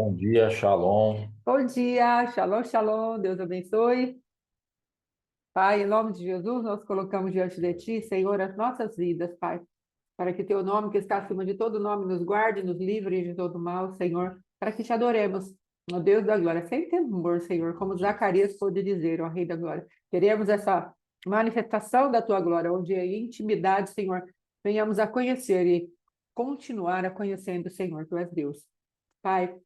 Bom dia, Shalom. Bom dia, shalom, shalom, Deus abençoe. Pai, em nome de Jesus, nós colocamos diante de Ti, Senhor, as nossas vidas, Pai, para que Teu nome, que está acima de todo nome, nos guarde, nos livre de todo mal, Senhor, para que Te adoremos, ó Deus da glória, sem temor, Senhor, como Zacarias pôde dizer, ó Rei da glória. Queremos essa manifestação da Tua glória, onde em intimidade, Senhor, venhamos a conhecer e continuar a conhecendo, Senhor, Tu és Deus. Pai,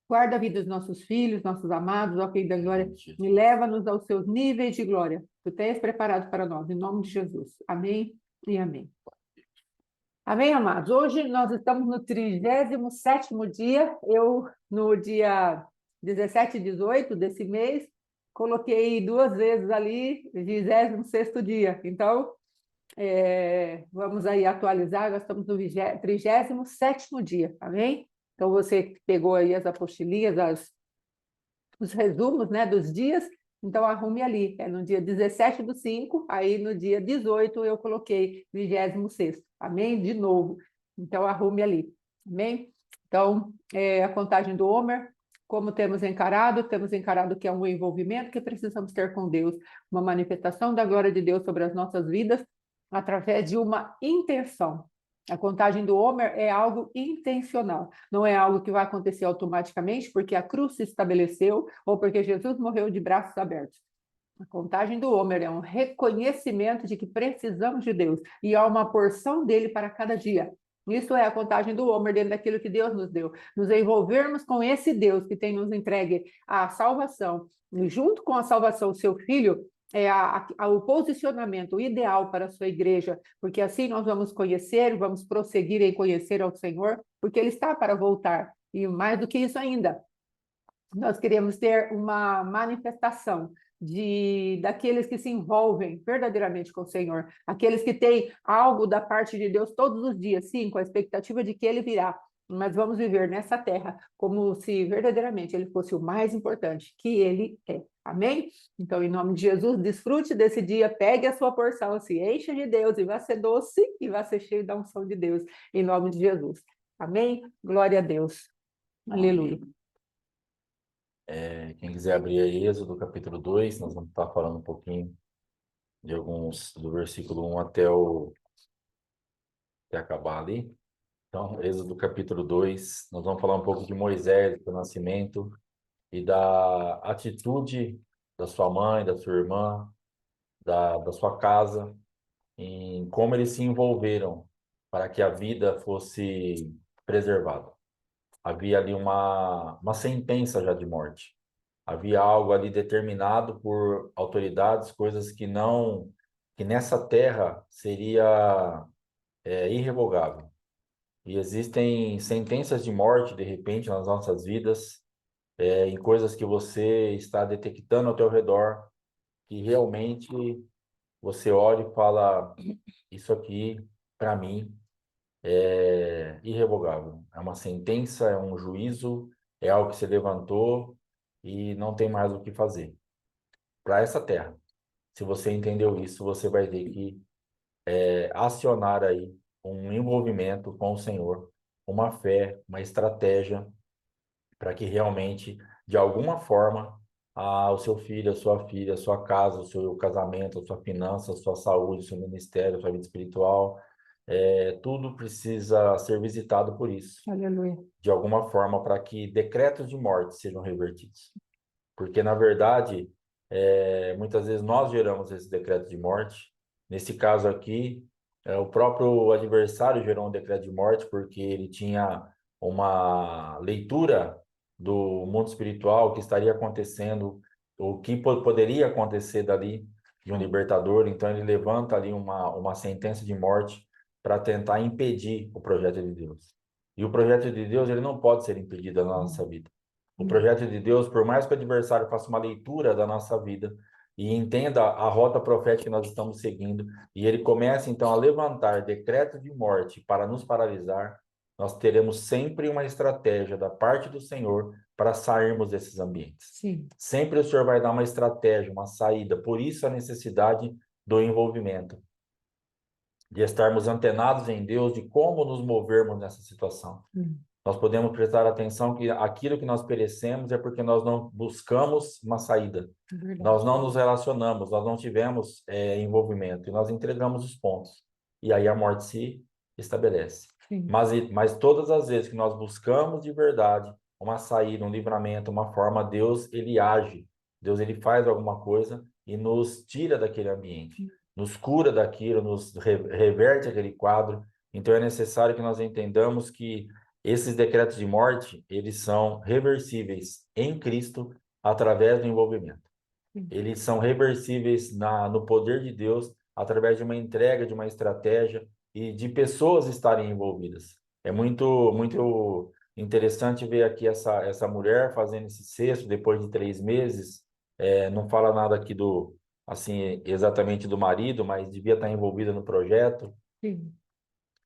guarda a vida dos nossos filhos, nossos amados, ó Rei da glória, e leva-nos aos seus níveis de glória. Tu tens preparado para nós, em nome de Jesus. Amém e amém. Amém, amados? Hoje nós estamos no 37º dia. Eu, no dia 17 e 18 desse mês, coloquei duas vezes ali, 26º dia. Então, vamos aí atualizar, nós estamos no 37º dia, amém? Então, você que pegou aí as apostilinhas, os resumos, né, dos dias, então arrume ali, no dia 17/5, aí no dia 18 eu coloquei 26º, amém? De novo, então arrume ali, amém? Então, a contagem do Homer, como temos encarado que é um envolvimento que precisamos ter com Deus, uma manifestação da glória de Deus sobre as nossas vidas, através de uma intenção. A contagem do Homer é algo intencional, não é algo que vai acontecer automaticamente porque a cruz se estabeleceu ou porque Jesus morreu de braços abertos. A contagem do Homer é um reconhecimento de que precisamos de Deus e há uma porção dele para cada dia. Isso é a contagem do Homer dentro daquilo que Deus nos deu. Nos envolvermos com esse Deus que tem nos entregue a salvação, e junto com a salvação, o seu Filho, o posicionamento ideal para a sua igreja, porque assim nós vamos conhecer, vamos prosseguir em conhecer ao Senhor, porque Ele está para voltar. E mais do que isso ainda, nós queremos ter uma manifestação daqueles que se envolvem verdadeiramente com o Senhor, aqueles que têm algo da parte de Deus todos os dias, sim, com a expectativa de que Ele virá. Mas vamos viver nessa terra como se verdadeiramente Ele fosse o mais importante, que Ele é. Amém? Então, em nome de Jesus, desfrute desse dia, pegue a sua porção, se encha de Deus e vá ser doce e vá ser cheio da unção de Deus, em nome de Jesus. Amém? Glória a Deus. Aleluia. Amém. Quem quiser abrir aí, Êxodo capítulo 2, nós vamos estar falando um pouquinho de alguns, do versículo 1 até acabar ali. Então, Êxodo capítulo 2, nós vamos falar um pouco de Moisés, do nascimento e da atitude da sua mãe, da sua irmã, da sua casa, em como eles se envolveram para que a vida fosse preservada. Havia ali uma sentença já de morte. Havia algo ali determinado por autoridades, coisas que nessa terra seria irrevogável. E existem sentenças de morte, de repente, nas nossas vidas, em coisas que você está detectando ao teu redor, que realmente você olha e fala, isso aqui, para mim, é irrevogável. É uma sentença, é um juízo, é algo que se levantou e não tem mais o que fazer. Para essa terra. Se você entendeu isso, você vai ter que acionar aí um envolvimento com o Senhor, uma fé, uma estratégia, para que realmente, de alguma forma, o seu filho, a sua filha, a sua casa, o seu casamento, a sua finança, a sua saúde, o seu ministério, a sua vida espiritual, tudo precisa ser visitado por isso, Aleluia. de alguma forma, para que decretos de morte sejam revertidos. Porque, na verdade, muitas vezes nós geramos esse decreto de morte. Nesse caso aqui, o próprio adversário gerou um decreto de morte porque ele tinha uma leitura do mundo espiritual que estaria acontecendo, o que poderia acontecer dali de um libertador. Então, ele levanta ali uma sentença de morte para tentar impedir o projeto de Deus. E o projeto de Deus, ele não pode ser impedido na nossa vida. O projeto de Deus, por mais que o adversário faça uma leitura da nossa vida e entenda a rota profética que nós estamos seguindo, e ele comece então a levantar decretos de morte para nos paralisar, nós teremos sempre uma estratégia da parte do Senhor para sairmos desses ambientes. Sim. Sempre o Senhor vai dar uma estratégia, uma saída. Por isso a necessidade do envolvimento, de estarmos antenados em Deus, de como nos movermos nessa situação. Nós podemos prestar atenção que aquilo que nós perecemos é porque nós não buscamos uma saída. Nós Verdade. não nos relacionamos, nós não tivemos envolvimento e nós entregamos os pontos. E aí a morte se estabelece. Sim, Mas todas as vezes que nós buscamos de verdade uma saída, um livramento, uma forma, Deus, ele age. Deus, ele faz alguma coisa e nos tira daquele ambiente, nos cura daquilo, nos reverte aquele quadro. Então é necessário que nós entendamos que esses decretos de morte, eles são reversíveis em Cristo através do envolvimento. sim, Eles são reversíveis no poder de Deus através de uma entrega, de uma estratégia e de pessoas estarem envolvidas. É muito interessante ver aqui essa mulher fazendo esse cesto depois de 3 meses. Não fala nada aqui assim, exatamente do marido, mas devia estar envolvida no projeto. sim,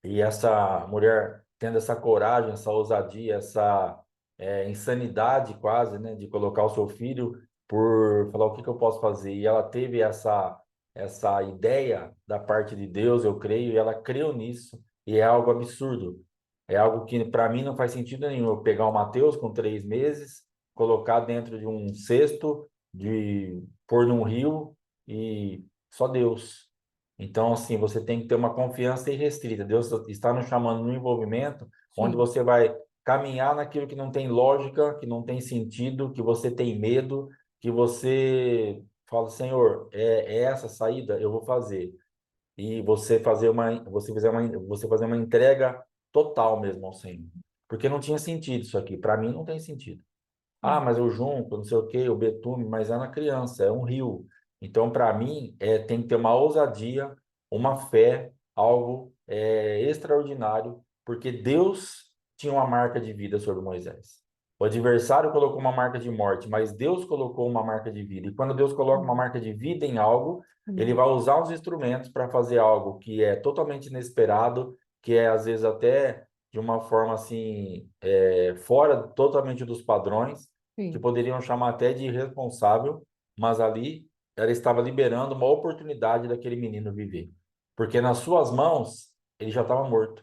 E essa mulher tendo essa coragem, essa ousadia, essa insanidade quase, né, de colocar o seu filho por falar o que que eu posso fazer. E ela teve essa ideia da parte de Deus, eu creio, e ela creu nisso, e é algo absurdo. É algo que para mim não faz sentido nenhum. Eu pegar o Mateus com 3 meses, colocar dentro de um cesto, de pôr num rio e só Deus. Então, assim, você tem que ter uma confiança irrestrita. Deus está nos chamando no envolvimento, onde sim, você vai caminhar naquilo que não tem lógica, que não tem sentido, que você tem medo, que você fala, Senhor, é essa a saída, eu vou fazer. E você fazer uma entrega total mesmo ao Senhor. Porque não tinha sentido isso aqui. Para mim não tem sentido. Ah, sim, mas o junco, não sei o quê, o betume, mas é na criança, é um rio. Então, para mim, tem que ter uma ousadia, uma fé, algo extraordinário, porque Deus tinha uma marca de vida sobre Moisés. O adversário colocou uma marca de morte, mas Deus colocou uma marca de vida. E quando Deus coloca uma sim. marca de vida em algo, ele Amém. vai usar os instrumentos para fazer algo que é totalmente inesperado, que é às vezes até de uma forma assim, fora totalmente dos padrões que Sim, poderiam chamar até de irresponsável, mas ali ela estava liberando uma oportunidade daquele menino viver. Porque nas suas mãos ele já estava morto.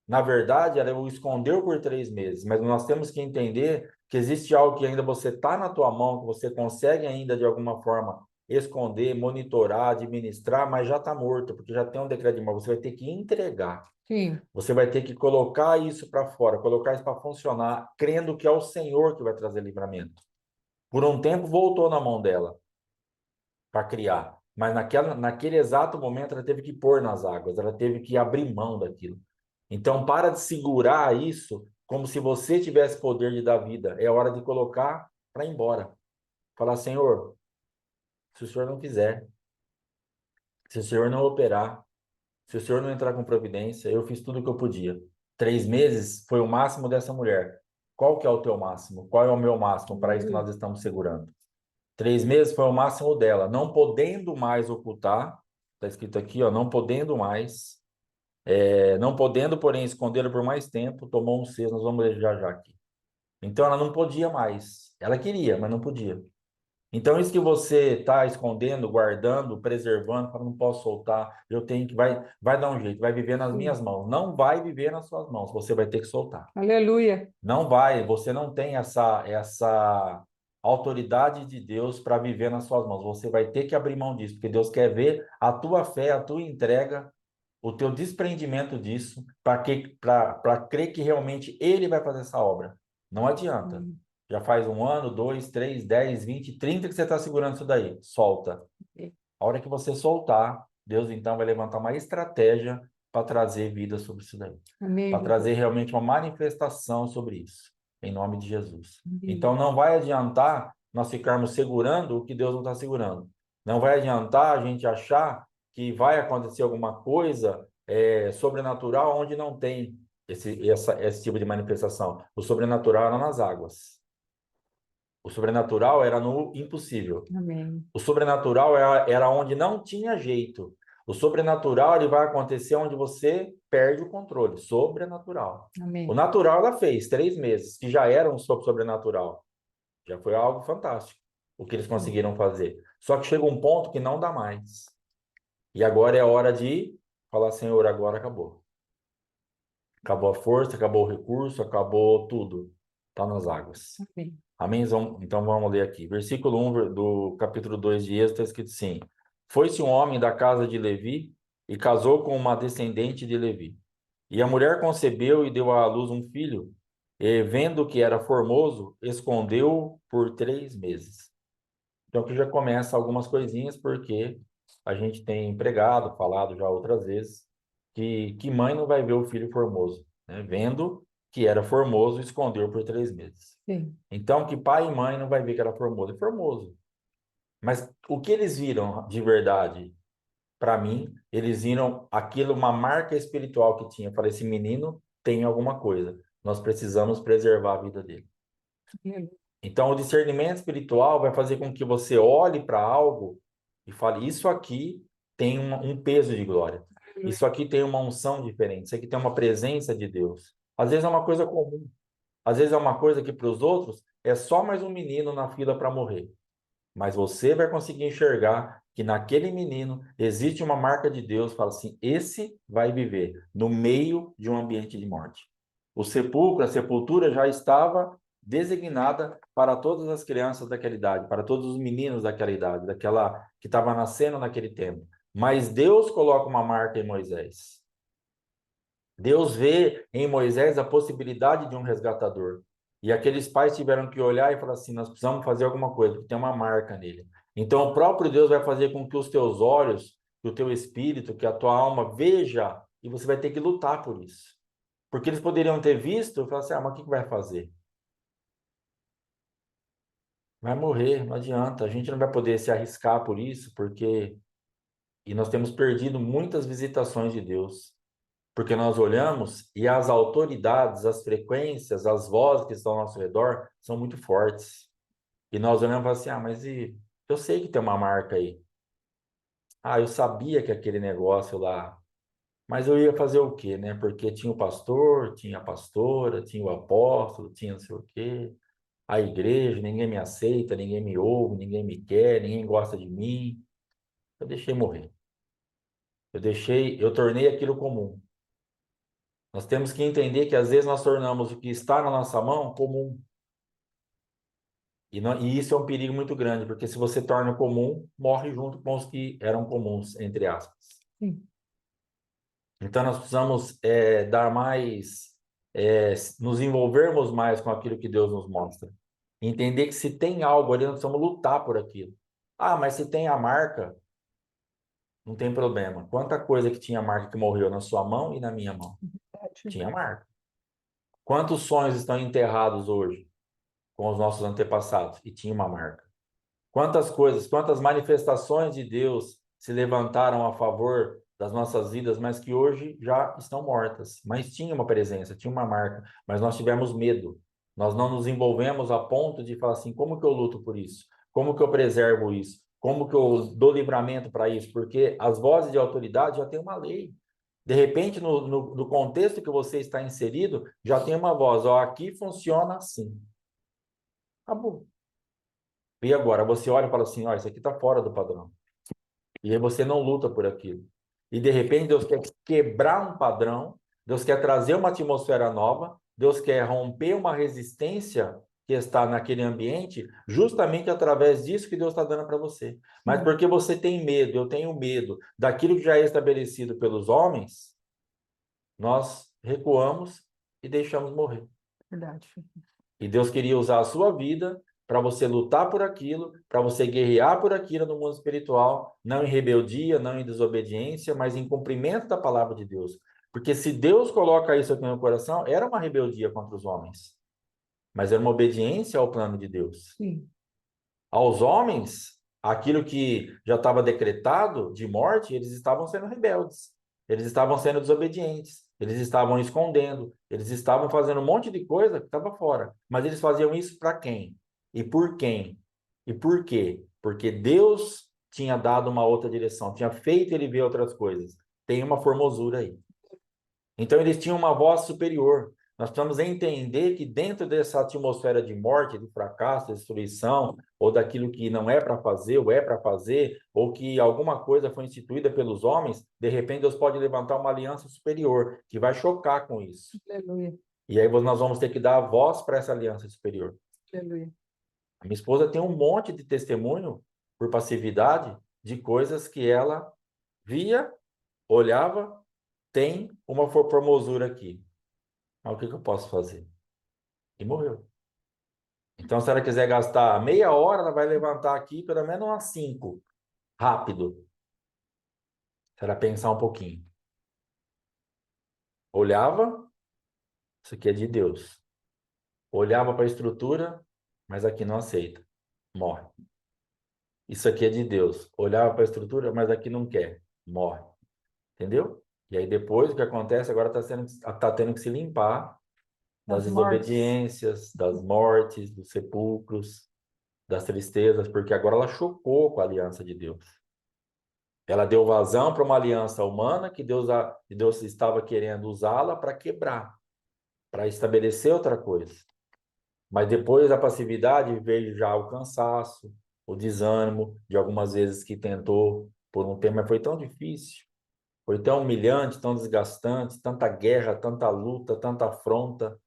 Na verdade, ela o escondeu por 3 meses, mas nós temos que entender que existe algo que ainda você está na tua mão, que você consegue ainda de alguma forma esconder, monitorar, administrar, mas já está morto, porque já tem um decreto de morte. Você vai ter que entregar. sim, Você vai ter que colocar isso para fora, colocar isso para funcionar, crendo que é o Senhor que vai trazer livramento. Por um tempo voltou na mão dela para criar, mas naquele exato momento ela teve que pôr nas águas, ela teve que abrir mão daquilo. Então, para de segurar isso como se você tivesse poder de dar vida. É hora de colocar para ir embora. Falar, Senhor, se o Senhor não quiser, se o Senhor não operar, se o Senhor não entrar com providência, eu fiz tudo o que eu podia. 3 meses foi o máximo dessa mulher. Qual que é o teu máximo? Qual é o meu máximo para isso que aleluia. nós estamos segurando? 3 meses foi o máximo dela, não podendo mais ocultar, está escrito aqui, ó, não podendo mais, não podendo, porém, escondê-lo por mais tempo, tomou um cesto, nós vamos ler já já aqui. Então ela não podia mais, ela queria, mas não podia. Então isso que você está escondendo, guardando, preservando, para não posso soltar, eu tenho que, vai dar um jeito, vai viver nas Sim, minhas mãos. Não vai viver nas suas mãos, você vai ter que soltar. aleluia. Não vai, você não tem essa autoridade de Deus para viver nas suas mãos. Você vai ter que abrir mão disso, porque Deus quer ver a tua fé, a tua entrega, o teu desprendimento disso, para crer que realmente Ele vai fazer essa obra. Não adianta. Sim. Já faz 1 ano, 2, 3, 10, 20, 30 que você está segurando isso daí. Solta. A hora que você soltar, Deus então vai levantar uma estratégia para trazer vida sobre isso daí, Amém, para trazer Jesus. realmente uma manifestação sobre isso, em nome de Jesus. Amém. Então não vai adiantar nós ficarmos segurando o que Deus não está segurando. Não vai adiantar a gente achar que vai acontecer alguma coisa sobrenatural onde não tem esse tipo de manifestação. O sobrenatural era nas águas. O sobrenatural era no impossível. Amém. O sobrenatural era onde não tinha jeito. O sobrenatural ele vai acontecer onde você perde o controle. Sobrenatural. O Amém. natural ela fez 3 meses, que já era um sobrenatural. Já foi algo fantástico o que eles Sim. conseguiram fazer. Só que chega um ponto que não dá mais. E agora é hora de falar, Senhor, agora acabou. Acabou a força, acabou o recurso, acabou tudo. Está nas águas. Amém. Amém? Então vamos ler aqui. Versículo 1 do capítulo 2 de Êxodo está escrito assim: Foi-se um homem da casa de Levi e casou com uma descendente de Levi. E a mulher concebeu e deu à luz um filho, e vendo que era formoso, escondeu-o por 3 meses. Então aqui já começa algumas coisinhas, porque a gente tem pregado, falado já outras vezes, que mãe não vai ver o filho formoso, né? Vendo que era formoso, escondeu por 3 meses. Sim. Então, que pai e mãe não vai ver que era formoso? É formoso. Mas o que eles viram de verdade, para mim, eles viram aquilo, uma marca espiritual que tinha. Eu falei, esse menino tem alguma coisa. Nós precisamos preservar a vida dele. Então, o discernimento espiritual vai fazer com que você olhe para algo e fale: Isso aqui tem um peso de glória. Isso aqui tem uma unção diferente. Isso aqui tem uma presença de Deus. Às vezes é uma coisa comum. Às vezes é uma coisa que para os outros é só mais um menino na fila para morrer. Mas você vai conseguir enxergar que naquele menino existe uma marca de Deus. Fala assim: esse vai viver no meio de um ambiente de morte. O sepulcro, a sepultura já estava designada para todas as crianças daquela idade, para todos os meninos daquela idade, daquela que estava nascendo naquele tempo. Mas Deus coloca uma marca em Moisés. Deus vê em Moisés a possibilidade de um resgatador. E aqueles pais tiveram que olhar e falar assim: nós precisamos fazer alguma coisa, porque tem uma marca nele. Então, o próprio Deus vai fazer com que os teus olhos, que o teu espírito, que a tua alma veja, e você vai ter que lutar por isso. Porque eles poderiam ter visto e falar assim: mas o que vai fazer? Vai morrer, não adianta. A gente não vai poder se arriscar por isso, porque. E nós temos perdido muitas visitações de Deus. Porque nós olhamos e as autoridades, as frequências, as vozes que estão ao nosso redor são muito fortes. E nós olhamos e falamos assim: eu sei que tem uma marca aí. Eu sabia que aquele negócio lá. Mas eu ia fazer o quê, né? Porque tinha o pastor, tinha a pastora, tinha o apóstolo, tinha não sei o quê. A igreja, ninguém me aceita, ninguém me ouve, ninguém me quer, ninguém gosta de mim. Eu deixei morrer. Eu tornei aquilo comum. Nós temos que entender que às vezes nós tornamos o que está na nossa mão comum. E isso é um perigo muito grande, porque se você torna comum, morre junto com os que eram comuns, entre aspas. Sim. Então nós precisamos dar mais, nos envolvermos mais com aquilo que Deus nos mostra. Entender que se tem algo ali, nós precisamos lutar por aquilo. Mas se tem a marca, não tem problema. Quanta coisa que tinha marca que morreu na sua mão e na minha mão? Tinha marca. Quantos sonhos estão enterrados hoje com os nossos antepassados? E tinha uma marca. Quantas coisas, quantas manifestações de Deus se levantaram a favor das nossas vidas, mas que hoje já estão mortas. Mas tinha uma presença, tinha uma marca, mas nós tivemos medo. Nós não nos envolvemos a ponto de falar assim: como que eu luto por isso? Como que eu preservo isso? Como que eu dou livramento para isso? Porque as vozes de autoridade já têm uma lei. De repente, no contexto que você está inserido, já tem uma voz: aqui funciona assim. Acabou. E agora, você olha e fala assim: isso aqui está fora do padrão. E aí você não luta por aquilo. E de repente Deus quer quebrar um padrão, Deus quer trazer uma atmosfera nova, Deus quer romper uma resistência que está naquele ambiente, justamente através disso que Deus está dando para você. Mas porque você tem medo, eu tenho medo daquilo que já é estabelecido pelos homens, nós recuamos e deixamos morrer. Verdade. E Deus queria usar a sua vida para você lutar por aquilo, para você guerrear por aquilo no mundo espiritual, não em rebeldia, não em desobediência, mas em cumprimento da palavra de Deus. Porque se Deus coloca isso aqui no meu coração, era uma rebeldia contra os homens, mas era uma obediência ao plano de Deus. Sim. Aos homens, aquilo que já estava decretado de morte, eles estavam sendo rebeldes, eles estavam sendo desobedientes, eles estavam escondendo, eles estavam fazendo um monte de coisa que estava fora. Mas eles faziam isso para quem? E por quem? E por quê? Porque Deus tinha dado uma outra direção, tinha feito ele ver outras coisas. Tem uma formosura aí. Então eles tinham uma voz superior. Nós precisamos entender que dentro dessa atmosfera de morte, de fracasso, de destruição, ou daquilo que não é para fazer, ou é para fazer, ou que alguma coisa foi instituída pelos homens, de repente Deus pode levantar uma aliança superior, que vai chocar com isso. Aleluia, E aí nós vamos ter que dar a voz para essa aliança superior. aleluia. A minha esposa tem um monte de testemunho por passividade de coisas que ela via, olhava, tem uma formosura aqui. Mas o que eu posso fazer? E morreu. Então, se ela quiser gastar meia hora, ela vai levantar aqui pelo menos umas 5, rápido. Se ela pensar um pouquinho. Olhava, isso aqui é de Deus. Olhava para a estrutura, mas aqui não aceita. Morre. Isso aqui é de Deus. Olhava para a estrutura, mas aqui não quer. Morre. Entendeu? E aí depois o que acontece agora tá tendo que se limpar das Das mortes. desobediências, das mortes, dos sepulcros, das tristezas, porque agora ela chocou com a aliança de Deus. Ela deu vazão para uma aliança humana que Deus estava querendo usá-la para quebrar, para estabelecer outra coisa. Mas depois da passividade veio já o cansaço, o desânimo de algumas vezes que tentou por um tempo, mas foi tão difícil, foi tão humilhante, tão desgastante, tanta guerra, tanta luta, tanta afronta,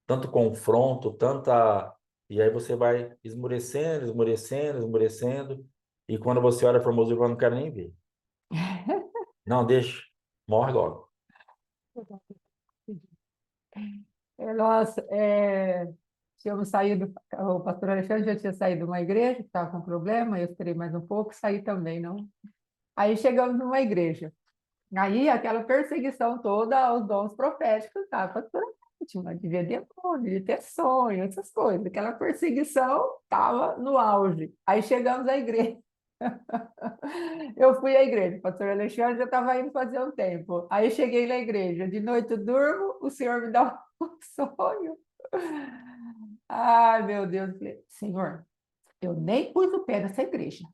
tanto confronto, tanta. E aí você vai esmurecendo, esmurecendo, esmurecendo. E quando você olha para o músico, eu não quero nem ver. Não, deixa, morre logo. Nós tínhamos saído, o pastor Alexandre já tinha saído de uma igreja, que estava com problema, eu esperei mais um pouco, saí também, não. Aí chegamos numa igreja. Aí aquela perseguição toda aos dons proféticos, tá? Pastor, não devia demônio, devia ter sonho, essas coisas. Aquela perseguição estava no auge. Aí chegamos à igreja. Eu fui à igreja, o pastor Alexandre já estava indo fazer um tempo. Aí cheguei na igreja, de noite eu durmo, o senhor me dá um sonho. Ai, meu Deus, eu falei, senhor, eu nem pus o pé nessa igreja.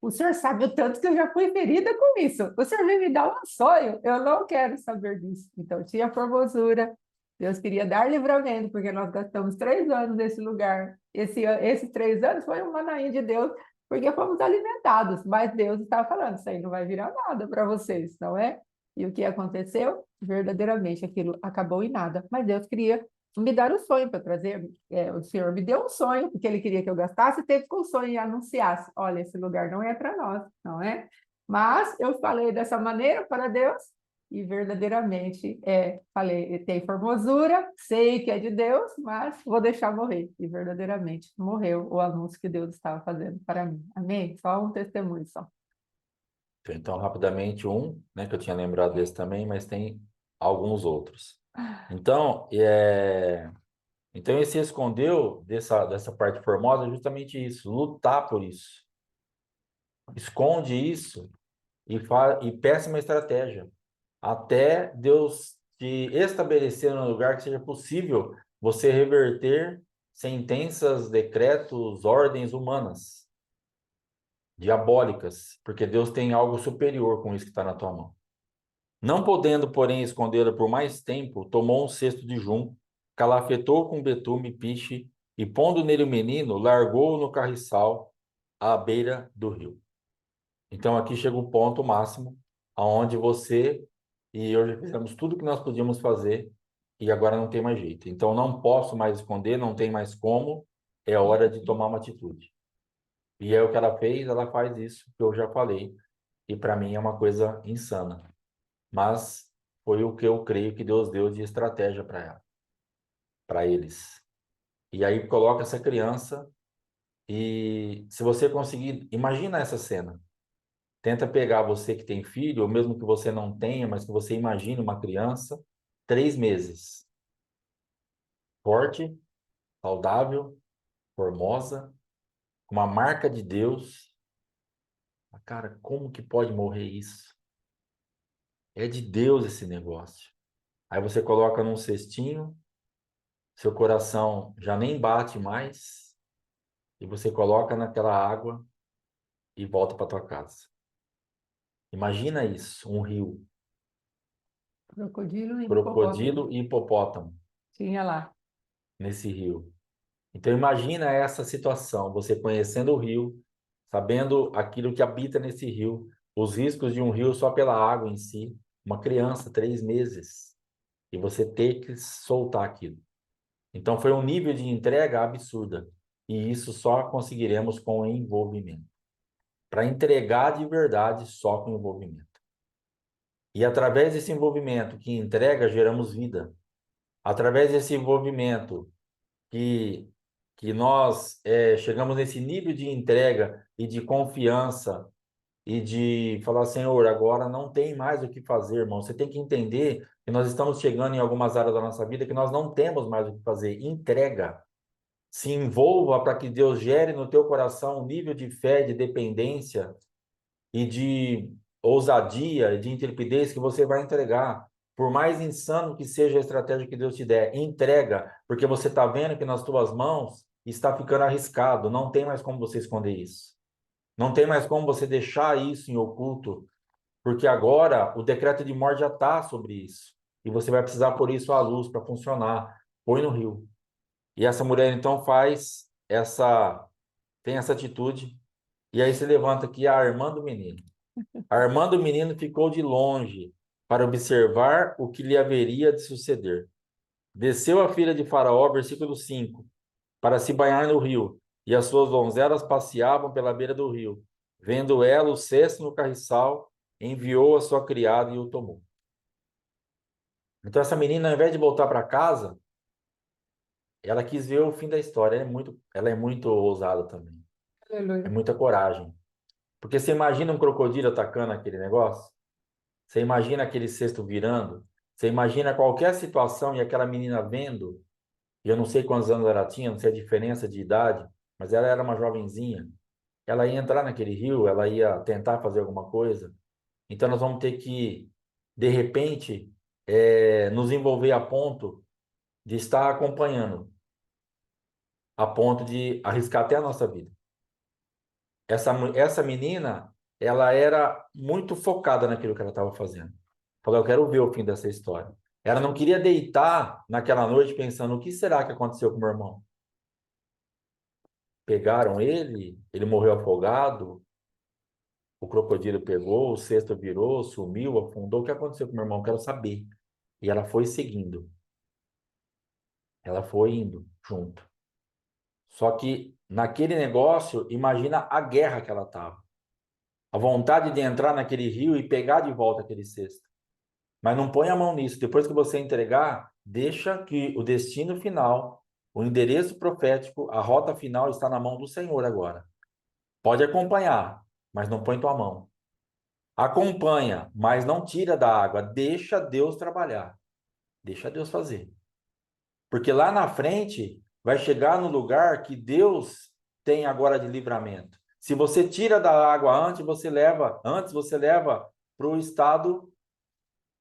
O senhor sabe o tanto que eu já fui ferida com isso. O senhor vem me dar um sonho, eu não quero saber disso. Então, tinha formosura. Deus queria dar livramento, porque nós gastamos 3 anos nesse lugar. Esses 3 anos foi um manaim de Deus, porque fomos alimentados. Mas Deus estava falando: isso aí não vai virar nada para vocês, não é? E o que aconteceu? Verdadeiramente, aquilo acabou em nada. Mas Deus queria me dar o sonho para trazer. O Senhor me deu um sonho, porque Ele queria que eu gastasse tempo com o sonho e anunciasse: olha, esse lugar não é para nós, não é? Mas eu falei dessa maneira para Deus e verdadeiramente falei, tem formosura, sei que é de Deus, mas vou deixar morrer. E verdadeiramente morreu o anúncio que Deus estava fazendo para mim. Amém? Só um testemunho só. Então, rapidamente, né, que eu tinha lembrado desse também, mas tem alguns outros. Então, então ele se escondeu dessa parte formosa é justamente isso, lutar por isso. Esconde isso e peça uma estratégia. Até Deus te estabelecer num lugar que seja possível você reverter sentenças, decretos, ordens humanas, diabólicas, porque Deus tem algo superior com isso que está na tua mão. Não podendo, porém, escondê-la por mais tempo, tomou um cesto de junco, calafetou com betume e piche, e pondo nele o menino, largou-o no carriçal à beira do rio. Então aqui chega o ponto máximo, aonde você e eu já fizemos tudo o que nós podíamos fazer e agora não tem mais jeito. Então não posso mais esconder, não tem mais como, é hora de tomar uma atitude. E é o que ela fez, ela faz isso que eu já falei, e para mim é uma coisa insana. Mas foi o que eu creio que Deus deu de estratégia para ela, para eles. E aí coloca essa criança e se você conseguir, imagina essa cena. Tenta pegar você que tem filho, ou mesmo que você não tenha, mas que você imagine uma criança, 3 meses, forte, saudável, formosa, com uma marca de Deus. Cara, como que pode morrer isso? É de Deus esse negócio. Aí você coloca num cestinho, seu coração já nem bate mais, e você coloca naquela água e volta para tua casa. Imagina isso, um rio. Crocodilo e hipopótamo. Crocodilo e hipopótamo Tinha lá. nesse rio. Então imagina essa situação, você conhecendo o rio, sabendo aquilo que habita nesse rio, os riscos de um rio só pela água em si, uma criança, 3 meses, e você ter que soltar aquilo. Então foi um nível de entrega absurda, e isso só conseguiremos com envolvimento. Para entregar de verdade, só com envolvimento. E através desse envolvimento que entrega, geramos vida. Através desse envolvimento que, que nós chegamos nesse nível de entrega e de confiança e de falar, Senhor, agora não tem mais o que fazer, irmão. Você tem que entender que nós estamos chegando em algumas áreas da nossa vida que nós não temos mais o que fazer. Entrega. Se envolva para que Deus gere no teu coração um nível de fé, de dependência e de ousadia e de intrepidez que você vai entregar. Por mais insano que seja a estratégia que Deus te der, entrega, porque você está vendo que nas tuas mãos está ficando arriscado. Não tem mais como você esconder isso. Não tem mais como você deixar isso em oculto, porque agora o decreto de morte já está sobre isso. E você vai precisar pôr isso à luz para funcionar. Põe no rio. E essa mulher então tem essa atitude, e aí se levanta aqui a irmã do menino. A irmã do menino ficou de longe para observar o que lhe haveria de suceder. Desceu a filha de Faraó, versículo 5, para se banhar no rio, e as suas donzelas passeavam pela beira do rio. Vendo ela o cesto no carriçal, enviou a sua criada e o tomou. Então essa menina, ao invés de voltar para casa, ela quis ver o fim da história. Ela é muito ousada também. É Aleluia. muita coragem. Porque você imagina um crocodilo atacando aquele negócio? Você imagina aquele cesto virando? Você imagina qualquer situação e aquela menina vendo? E eu não sei quantos anos ela tinha, não sei a diferença de idade, mas ela era uma jovenzinha. Ela ia entrar naquele rio, ela ia tentar fazer alguma coisa. Então nós vamos ter que, de repente, nos envolver a ponto de estar acompanhando, a ponto de arriscar até a nossa vida. Essa menina, ela era muito focada naquilo que ela estava fazendo. Falou, eu quero ver o fim dessa história. Ela não queria deitar naquela noite pensando, o que será que aconteceu com meu irmão? Pegaram ele, ele morreu afogado, o crocodilo pegou, o cesto virou, sumiu, afundou. O que aconteceu com meu irmão? Eu quero saber. E ela foi seguindo. Ela foi indo junto. Só que naquele negócio, imagina a guerra que ela estava. A vontade de entrar naquele rio e pegar de volta aquele cesto. Mas não põe a mão nisso. Depois que você entregar, deixa que o destino final, o endereço profético, a rota final está na mão do Senhor agora. Pode acompanhar, mas não põe tua mão. Acompanha, mas não tira da água. Deixa Deus trabalhar. Deixa Deus fazer. Porque lá na frente vai chegar no lugar que Deus tem agora de livramento. Se você tira da água antes você leva para o estado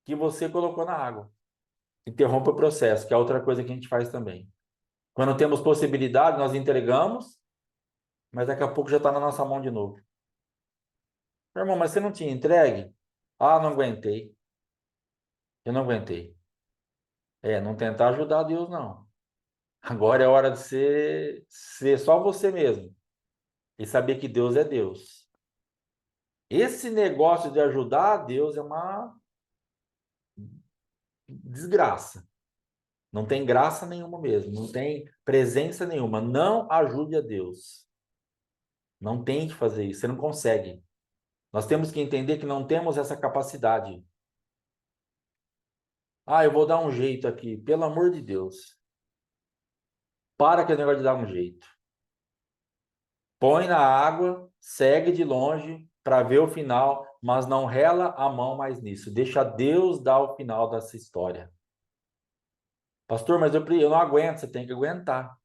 que você colocou na água. Interrompe o processo, que é outra coisa que a gente faz também. Quando temos possibilidade, nós entregamos, mas daqui a pouco já está na nossa mão de novo. Meu irmão, mas você não tinha entregue? Ah, não aguentei. Eu não aguentei. Não tentar ajudar Deus, não. Agora é hora de ser só você mesmo e saber que Deus é Deus. Esse negócio de ajudar a Deus é uma desgraça. Não tem graça nenhuma mesmo, não tem presença nenhuma. Não ajude a Deus. Não tente fazer isso, você não consegue. Nós temos que entender que não temos essa capacidade. Ah, eu vou dar um jeito aqui, pelo amor de Deus. Para com o negócio de dar um jeito. Põe na água, segue de longe para ver o final, mas não rela a mão mais nisso. Deixa Deus dar o final dessa história. Pastor, mas eu não aguento, você tem que aguentar.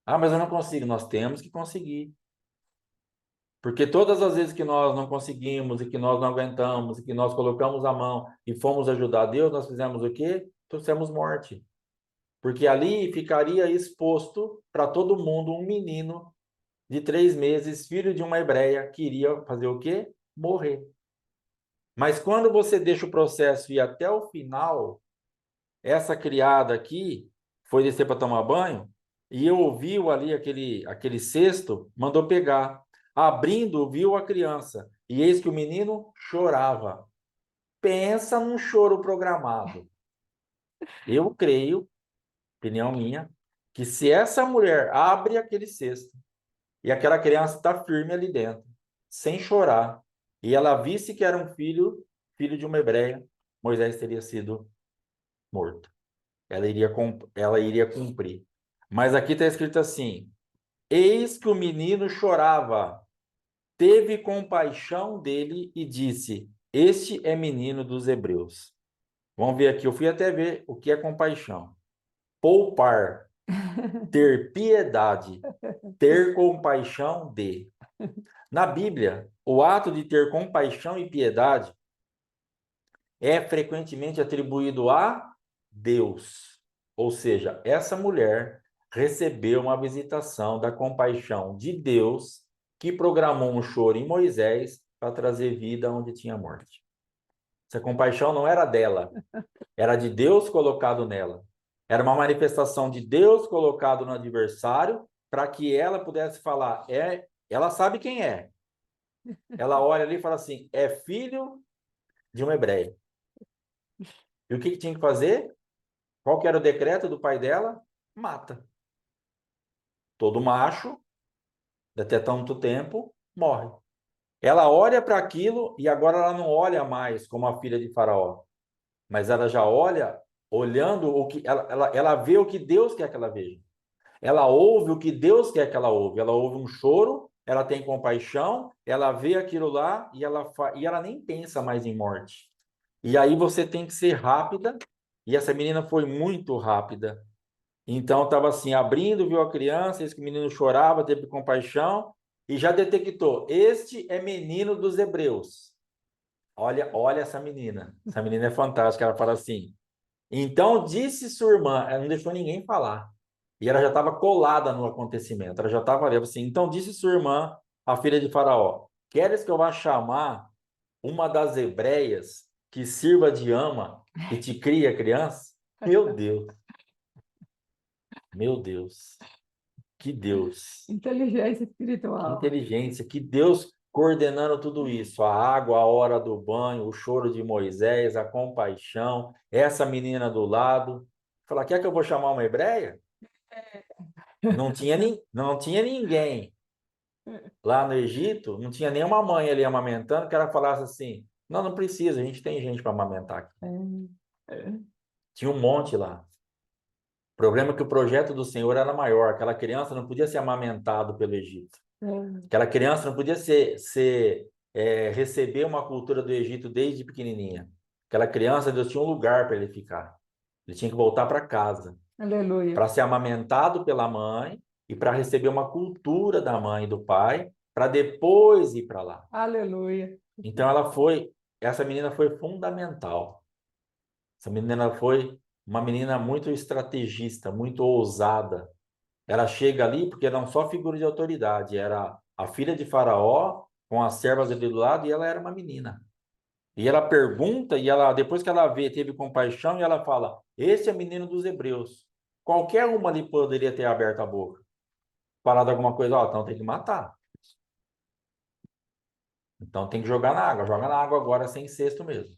Ah, mas eu não consigo. Nós temos que conseguir. Porque todas as vezes que nós não conseguimos e que nós não aguentamos e que nós colocamos a mão e fomos ajudar Deus, nós fizemos o quê? Trouxemos morte. Porque ali ficaria exposto para todo mundo um menino de 3 meses, filho de uma hebreia, que iria fazer o quê? Morrer. Mas quando você deixa o processo ir até o final, essa criada aqui foi descer para tomar banho e ouviu ali aquele cesto, mandou pegar. Abrindo, viu a criança. E eis que o menino chorava. Pensa num choro programado. Eu creio, opinião minha, que se essa mulher abre aquele cesto e aquela criança está firme ali dentro, sem chorar, e ela visse que era um filho, filho de uma hebreia, Moisés teria sido morto. Ela iria cumprir. Mas aqui está escrito assim: eis que o menino chorava, teve compaixão dele e disse: este é menino dos hebreus. Vamos ver aqui, eu fui até ver o que é compaixão. Poupar, ter piedade, ter compaixão de. Na Bíblia, o ato de ter compaixão e piedade é frequentemente atribuído a Deus. Ou seja, essa mulher recebeu uma visitação da compaixão de Deus, que programou um choro em Moisés para trazer vida onde tinha morte. Essa compaixão não era dela, era de Deus colocado nela. Era uma manifestação de Deus colocado no adversário para que ela pudesse falar, ela sabe quem é. Ela olha ali e fala assim, é filho de um hebreu. E o que tinha que fazer? Qual que era o decreto do pai dela? Mata. Todo macho, até tanto tempo, morre. Ela olha para aquilo e agora ela não olha mais como a filha de Faraó, mas ela já olha olhando o que ela vê o que Deus quer que ela veja. Ela ouve o que Deus quer que ela ouve. Ela ouve um choro, ela tem compaixão, ela vê aquilo lá e ela nem pensa mais em morte. E aí você tem que ser rápida, e essa menina foi muito rápida. Então estava assim, abrindo, viu a criança, esse menino chorava, teve compaixão e já detectou: este é menino dos hebreus. Olha, olha essa menina. Essa menina é fantástica. Ela fala assim: então disse sua irmã, ela não deixou ninguém falar. E ela já estava colada no acontecimento. Ela já estava ali, assim. Então disse sua irmã, a filha de Faraó: queres que eu vá chamar uma das hebreias que sirva de ama e te crie a criança? Meu Deus, meu Deus. Que Deus, Inteligência que espiritual. inteligência, que Deus coordenando tudo isso, a água, a hora do banho, o choro de Moisés, a compaixão, essa menina do lado. Falar, quer que eu vou chamar uma hebreia? Não tinha ninguém lá no Egito, não tinha nenhuma mãe ali amamentando que ela falasse assim, não, não precisa, a gente tem gente para amamentar aqui. É. Tinha um monte lá. O problema é que o projeto do Senhor era maior, aquela criança não podia ser amamentado pelo Egito. É. Aquela criança não podia receber uma cultura do Egito desde pequenininha. Aquela criança, Deus tinha um lugar para ele ficar. Ele tinha que voltar para casa, Aleluia. para ser amamentado pela mãe e para receber uma cultura da mãe e do pai, para depois ir para lá. Aleluia. Então essa menina foi fundamental. Essa menina foi uma menina muito estrategista, muito ousada. Ela chega ali porque não só figura de autoridade, era a filha de Faraó com as servas ali do lado e ela era uma menina. E ela pergunta e ela depois que ela vê, teve compaixão e ela fala: "Esse é menino dos hebreus". Qualquer uma ali poderia ter aberto a boca, falado alguma coisa, ó, então tem que matar. Então tem que jogar na água, joga na água agora sem cesto mesmo.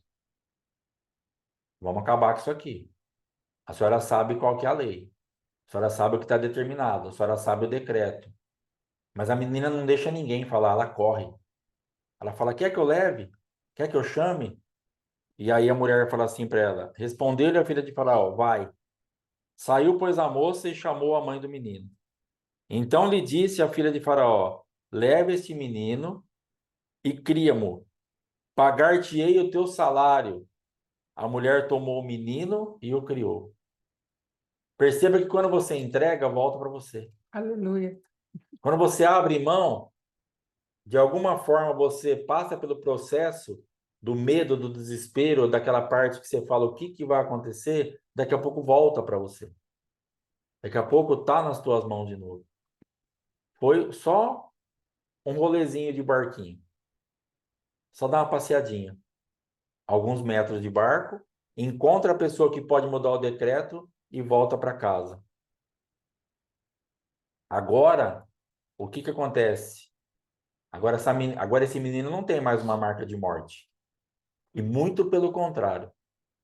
Vamos acabar com isso aqui. A senhora sabe qual que é a lei. A senhora sabe o que está determinado, a senhora sabe o decreto. Mas a menina não deixa ninguém falar, ela corre. Ela fala: quer que eu leve? Quer que eu chame? E aí a mulher fala assim para ela: respondeu-lhe a filha de Faraó: vai. Saiu, pois, a moça e chamou a mãe do menino. Então lhe disse a filha de Faraó: leve este menino e cria-mo. Pagar-te-ei o teu salário. A mulher tomou o menino e o criou. Perceba que quando você entrega, volta para você. Aleluia. Quando você abre mão, de alguma forma você passa pelo processo do medo, do desespero, daquela parte que você fala o que vai acontecer, daqui a pouco volta para você. Daqui a pouco tá nas tuas mãos de novo. Foi só um rolezinho de barquinho. Só dar uma passeadinha. alguns metros de barco, encontra a pessoa que pode mudar o decreto e volta para casa. Agora, o que que acontece? Agora esse menino não tem mais uma marca de morte. E muito pelo contrário.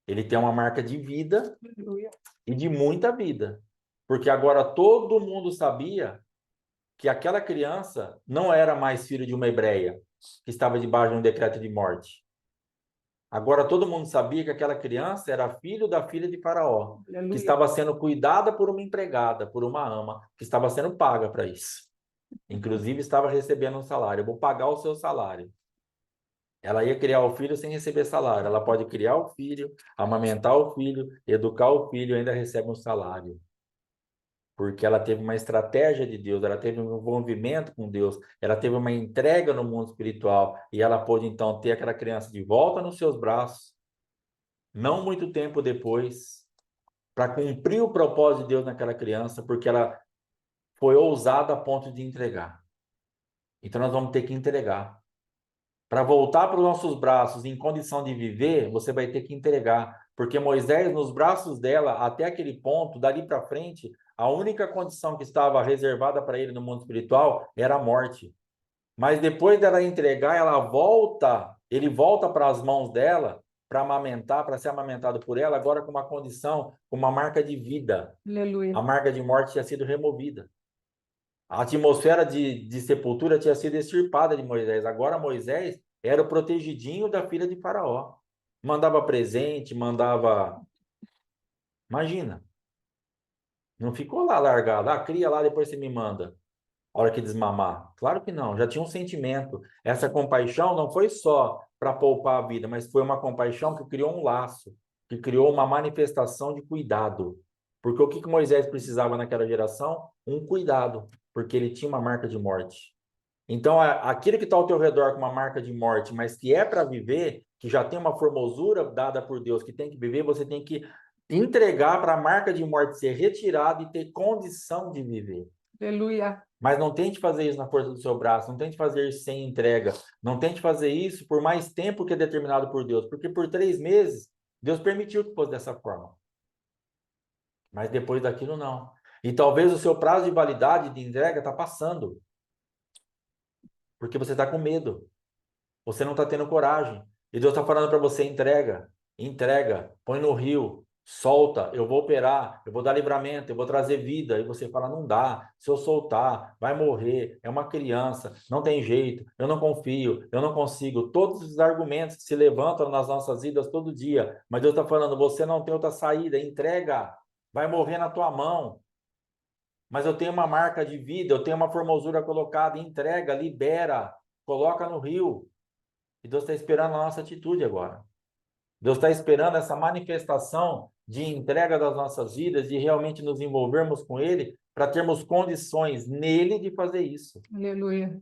Ele tem uma marca de vida Aleluia. e de muita vida. Porque agora todo mundo sabia que aquela criança não era mais filho de uma hebreia que estava debaixo de um decreto de morte. Agora todo mundo sabia que aquela criança era filho da filha de Faraó, que Aleluia. estava sendo cuidada por uma empregada, por uma ama, que estava sendo paga para isso. Inclusive estava recebendo um salário. Eu vou pagar o seu salário. Ela ia criar o filho sem receber salário. Ela pode criar o filho, amamentar o filho, educar o filho e ainda recebe um salário. Porque ela teve uma estratégia de Deus, ela teve um envolvimento com Deus, ela teve uma entrega no mundo espiritual e ela pôde então ter aquela criança de volta nos seus braços, não muito tempo depois, para cumprir o propósito de Deus naquela criança, porque ela foi ousada a ponto de entregar. Então nós vamos ter que entregar. Para voltar para os nossos braços em condição de viver, você vai ter que entregar. Porque Moisés, nos braços dela, até aquele ponto, dali para frente, a única condição que estava reservada para ele no mundo espiritual era a morte. Mas depois dela entregar, ele volta para as mãos dela para amamentar, para ser amamentado por ela, agora com uma condição, com uma marca de vida. Aleluia. A marca de morte tinha sido removida. A atmosfera de sepultura tinha sido extirpada de Moisés. Agora Moisés era o protegidinho da filha de Faraó. Mandava presente, mandava. Imagina, não ficou lá largado. Ah, cria lá, depois você me manda. A hora que desmamar. Claro que não, já tinha um sentimento. Essa compaixão não foi só para poupar a vida, mas foi uma compaixão que criou um laço, que criou uma manifestação de cuidado. Porque o que que Moisés precisava naquela geração? Um cuidado, porque ele tinha uma marca de morte. Então, aquele que está ao teu redor com uma marca de morte, mas que é para viver, que já tem uma formosura dada por Deus, que tem que viver, você tem que entregar para a marca de morte ser retirada e ter condição de viver. Aleluia. Mas não tente fazer isso na força do seu braço, não tente fazer isso sem entrega, não tente fazer isso por mais tempo que é determinado por Deus, porque por 3 meses Deus permitiu que fosse dessa forma. Mas depois daquilo, não. E talvez o seu prazo de validade de entrega está passando, porque você está com medo. Você não está tendo coragem. E Deus está falando para você: entrega, entrega, põe no rio, solta, eu vou operar, eu vou dar livramento, eu vou trazer vida. E você fala: não dá, se eu soltar, vai morrer, é uma criança, não tem jeito, eu não confio, eu não consigo. Todos os argumentos que se levantam nas nossas vidas todo dia. Mas Deus está falando: você não tem outra saída, entrega, vai morrer na tua mão. Mas eu tenho uma marca de vida, eu tenho uma formosura colocada, entrega, libera, coloca no rio. E Deus está esperando a nossa atitude agora. Deus está esperando essa manifestação de entrega das nossas vidas, de realmente nos envolvermos com Ele, para termos condições nele de fazer isso. Aleluia.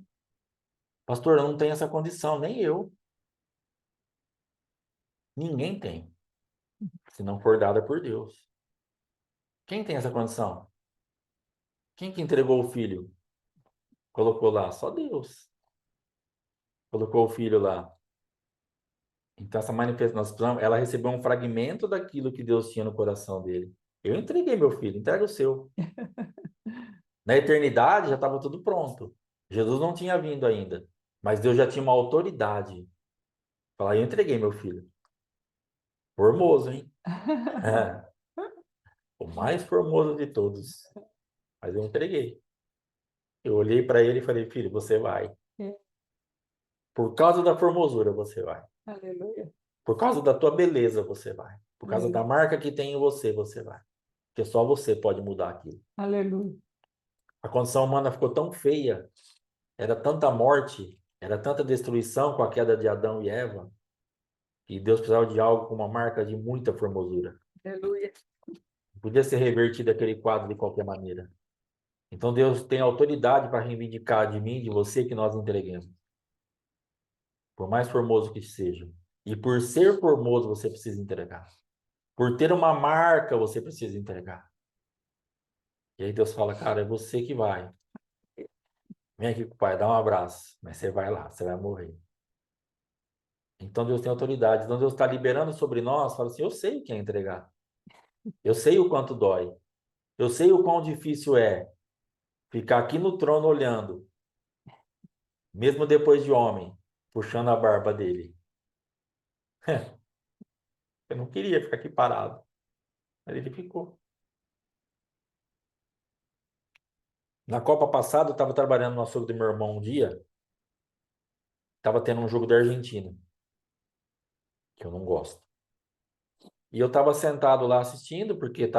Pastor, eu não tenho essa condição, nem eu. Ninguém tem, se não for dada por Deus. Quem tem essa condição? Quem que entregou o filho? Colocou lá? Só Deus. Colocou o filho lá. Então, essa manifestação, ela recebeu um fragmento daquilo que Deus tinha no coração dele. Eu entreguei meu filho, entrega o seu. Na eternidade já estava tudo pronto. Jesus não tinha vindo ainda, mas Deus já tinha uma autoridade. Falar: eu entreguei meu filho. Formoso, hein? É, o mais formoso de todos. Mas eu entreguei. Eu olhei para ele e falei: filho, você vai. Por causa da formosura, você vai. Aleluia. Por causa da tua beleza, você vai. Por causa da Aleluia. marca que tem em você, você vai. Porque só você pode mudar aquilo. Aleluia. A condição humana ficou tão feia, era tanta morte, era tanta destruição com a queda de Adão e Eva, e Deus precisava de algo com uma marca de muita formosura. Aleluia. Podia ser revertido aquele quadro de qualquer maneira. Então Deus tem autoridade para reivindicar de mim, de você, que nós entreguemos. Por mais formoso que seja. E por ser formoso, você precisa entregar. Por ter uma marca, você precisa entregar. E aí Deus fala: cara, é você que vai. Vem aqui com o pai, dá um abraço. Mas você vai lá, você vai morrer. Então Deus tem autoridade. Então Deus está liberando sobre nós, fala assim, eu sei o que é entregar. Eu sei o quanto dói. Eu sei o quão difícil é ficar aqui no trono olhando, mesmo depois de homem, puxando a barba dele. Eu não queria ficar aqui parado, mas ele ficou. Na Copa passada, eu estava trabalhando no açougue do meu irmão um dia, estava tendo um jogo da Argentina, que eu não gosto. E eu estava sentado lá assistindo, porque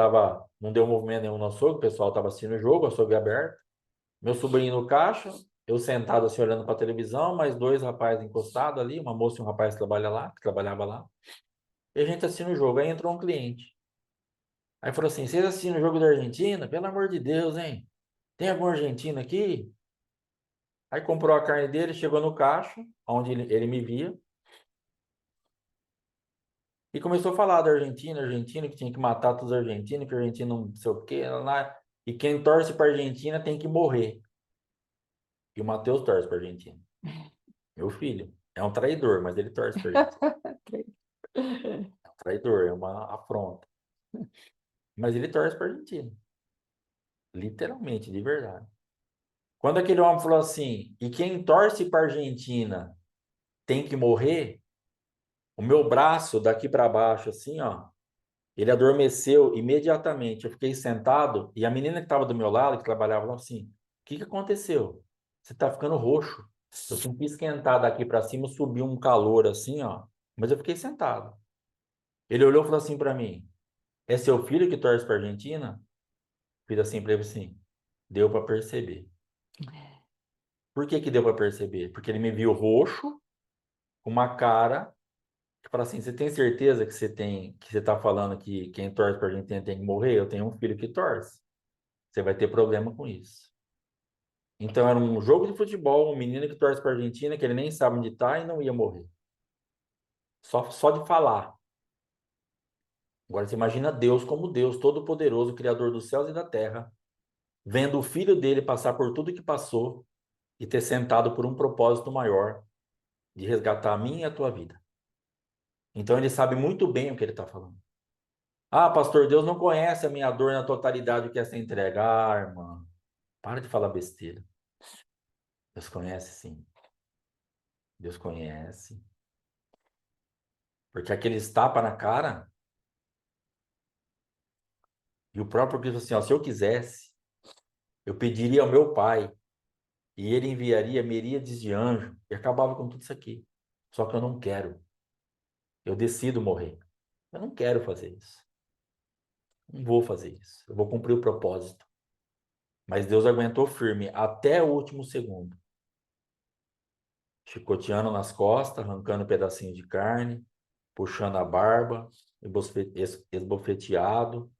não deu movimento nenhum no açougue, o pessoal estava assistindo o jogo, o açougue aberto. Meu sobrinho no caixa, eu sentado assim olhando para a televisão, mais dois rapazes encostados ali, uma moça e um rapaz que trabalhava lá. E a gente assistindo o jogo. Aí entrou um cliente. Aí falou assim: vocês assistiram o jogo da Argentina? Pelo amor de Deus, hein? Tem algum argentino aqui? Aí comprou a carne dele, chegou no caixa, onde ele me via, e começou a falar da Argentina, Argentina, que tinha que matar todos os argentinos, que o argentino não sei o quê, lá. E quem torce para a Argentina tem que morrer. E o Matheus torce para a Argentina. Meu filho. É um traidor, mas ele torce para a Argentina. É um traidor, é uma afronta. Mas ele torce para a Argentina. Literalmente, de verdade. Quando aquele homem falou assim, e quem torce para a Argentina tem que morrer, o meu braço daqui para baixo, assim, ó, ele adormeceu imediatamente. Eu fiquei sentado e a menina que estava do meu lado, que trabalhava lá, assim: o que que aconteceu? Você está ficando roxo. Eu senti esquentar daqui para cima, subiu um calor assim, ó. Mas eu fiquei sentado. Ele olhou e falou assim para mim: é seu filho que torce para Argentina? Fiz assim para ele assim: deu para perceber. Por que que deu para perceber? Porque ele me viu roxo, com uma cara que fala assim: você tem certeza que você está falando que quem torce para Argentina tem que morrer? Eu tenho um filho que torce. Você vai ter problema com isso. Então era um jogo de futebol, um menino que torce para a Argentina, que ele nem sabe onde está e não ia morrer. Só de falar. Agora você imagina Deus como Deus, todo-poderoso, Criador dos céus e da terra, vendo o filho dele passar por tudo que passou e ter sentado por um propósito maior de resgatar a minha e a tua vida. Então ele sabe muito bem o que ele está falando. Ah, pastor, Deus não conhece a minha dor na totalidade, o que é essa entrega. Ah, irmã, para de falar besteira. Deus conhece sim. Deus conhece. Porque aqueles tapa na cara, e o próprio Cristo assim, ó, se eu quisesse, eu pediria ao meu Pai, e ele enviaria miríades de anjos, e acabava com tudo isso aqui. Só que eu não quero. Eu decido morrer. Eu não quero fazer isso. Não vou fazer isso. Eu vou cumprir o propósito. Mas Deus aguentou firme até o último segundo. Chicoteando nas costas, arrancando um pedacinho de carne, puxando a barba, esbofeteado,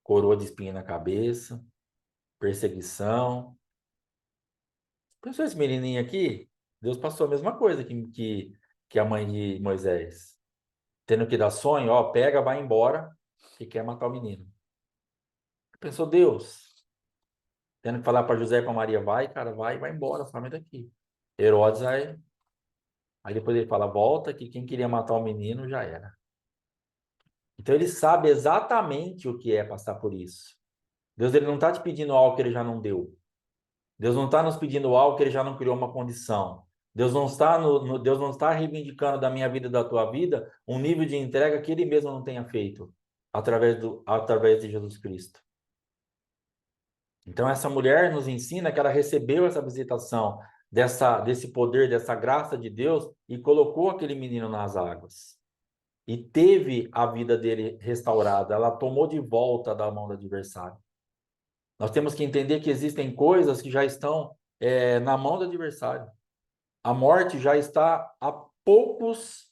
coroa de espinho na cabeça, perseguição. Pensou esse menininho aqui? Deus passou a mesma coisa que a mãe de Moisés. Tendo que dar sonho, ó, pega, vai embora, que quer matar o menino. Pensou Deus, tendo que falar para José e para Maria, vai, cara, vai embora, some daqui. Herodes aí depois ele fala, volta, que quem queria matar o menino já era. Então ele sabe exatamente o que é passar por isso. Deus ele não está te pedindo algo que ele já não deu. Deus não está nos pedindo algo que ele já não criou uma condição. Deus não está Deus não está reivindicando da minha vida e da tua vida um nível de entrega que ele mesmo não tenha feito através de Jesus Cristo. Então essa mulher nos ensina que ela recebeu essa visitação desse poder, dessa graça de Deus e colocou aquele menino nas águas. E teve a vida dele restaurada, ela tomou de volta da mão do adversário. Nós temos que entender que existem coisas que já estão na mão do adversário. A morte já está a poucos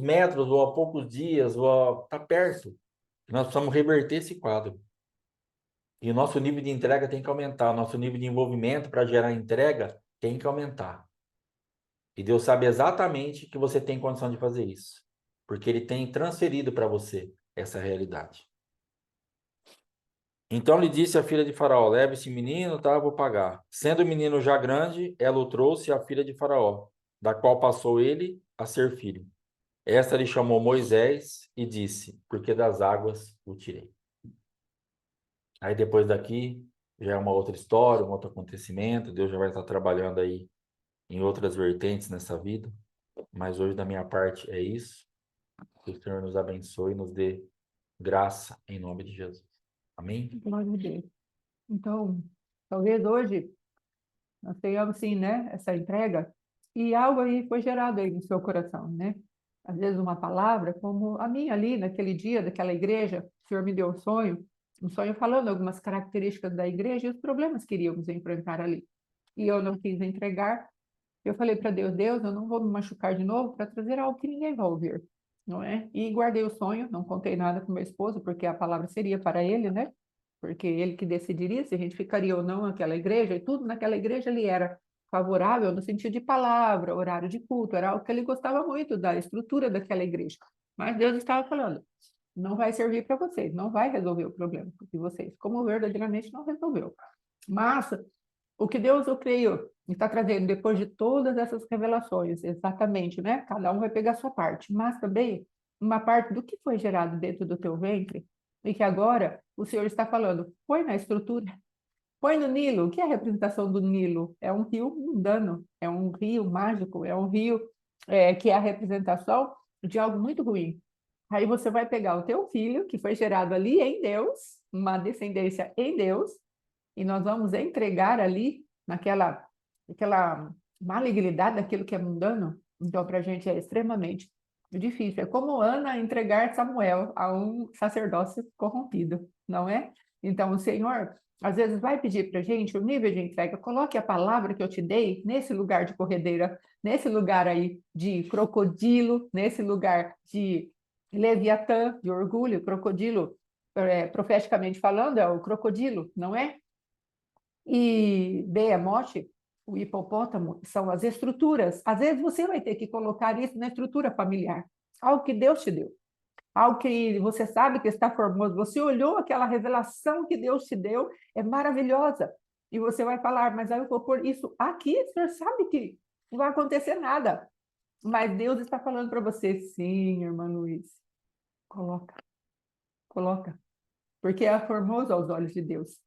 metros, ou a poucos dias, está perto. Nós precisamos reverter esse quadro. E o nosso nível de entrega tem que aumentar, o nosso nível de envolvimento para gerar entrega tem que aumentar. E Deus sabe exatamente que você tem condição de fazer isso, porque Ele tem transferido para você essa realidade. Então lhe disse a filha de Faraó: leve esse menino, tá? Eu vou pagar. Sendo o menino já grande, ela o trouxe à filha de Faraó. da qual passou ele a ser filho. Esta lhe chamou Moisés e disse, porque das águas o tirei. Aí depois daqui já é uma outra história, um outro acontecimento, Deus já vai estar trabalhando aí em outras vertentes nessa vida, mas hoje da minha parte é isso. Que o Senhor nos abençoe e nos dê graça em nome de Jesus. Amém? Glória a Deus. Então, talvez hoje nós tenhamos, sim, né, essa entrega, e algo aí foi gerado aí no seu coração, né? Às vezes uma palavra, como a minha ali, naquele dia, daquela igreja, o Senhor me deu um sonho falando algumas características da igreja e os problemas que iríamos enfrentar ali. E eu não quis entregar. Eu falei para Deus, Deus, eu não vou me machucar de novo para trazer algo que ninguém vai ouvir, não é? E guardei o sonho, não contei nada para o meu esposo, porque a palavra seria para ele, né? Porque ele que decidiria se a gente ficaria ou não naquela igreja, e tudo naquela igreja ele era favorável no sentido de palavra, horário de culto, era algo que ele gostava muito da estrutura daquela igreja. Mas Deus estava falando, não vai servir para vocês, não vai resolver o problema de vocês, como verdadeiramente não resolveu. Mas o que Deus, eu creio, está trazendo depois de todas essas revelações, exatamente, né? Cada um vai pegar a sua parte, mas também uma parte do que foi gerado dentro do teu ventre e que agora o Senhor está falando, põe na estrutura, põe no Nilo. O que é a representação do Nilo? É um rio mundano, é um rio mágico, é um rio que é a representação de algo muito ruim. Aí você vai pegar o teu filho, que foi gerado ali em Deus, uma descendência em Deus, e nós vamos entregar ali aquela malignidade daquilo que é mundano. Então, para a gente é extremamente difícil. É como Ana entregar Samuel a um sacerdócio corrompido, não é? Então, o Senhor, às vezes, vai pedir para a gente o nível de entrega. Coloque a palavra que eu te dei nesse lugar de corredeira, nesse lugar aí de crocodilo, nesse lugar de Leviatã, de orgulho, crocodilo, profeticamente falando, é o crocodilo, não é? E Behemoth, o hipopótamo, são as estruturas. Às vezes você vai ter que colocar isso na estrutura familiar, algo que Deus te deu, algo que você sabe que está formoso. Você olhou aquela revelação que Deus te deu, é maravilhosa. E você vai falar, mas aí eu vou pôr isso aqui, o senhor sabe que não vai acontecer nada. Mas Deus está falando para você, sim, irmã Luiz, coloca, coloca, porque é formoso aos olhos de Deus.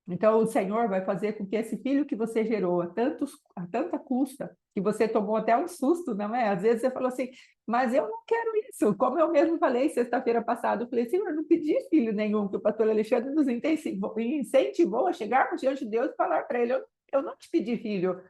Então, o Senhor vai fazer com que esse filho que você gerou a tanta custa, que você tomou até um susto, não é? Às vezes você falou assim, mas eu não quero isso. Como eu mesmo falei sexta-feira passada, eu falei, Senhor, eu não pedi filho nenhum, que o pastor Alexandre nos incentivou a chegarmos diante de Deus e falar para ele, eu não te pedi filho.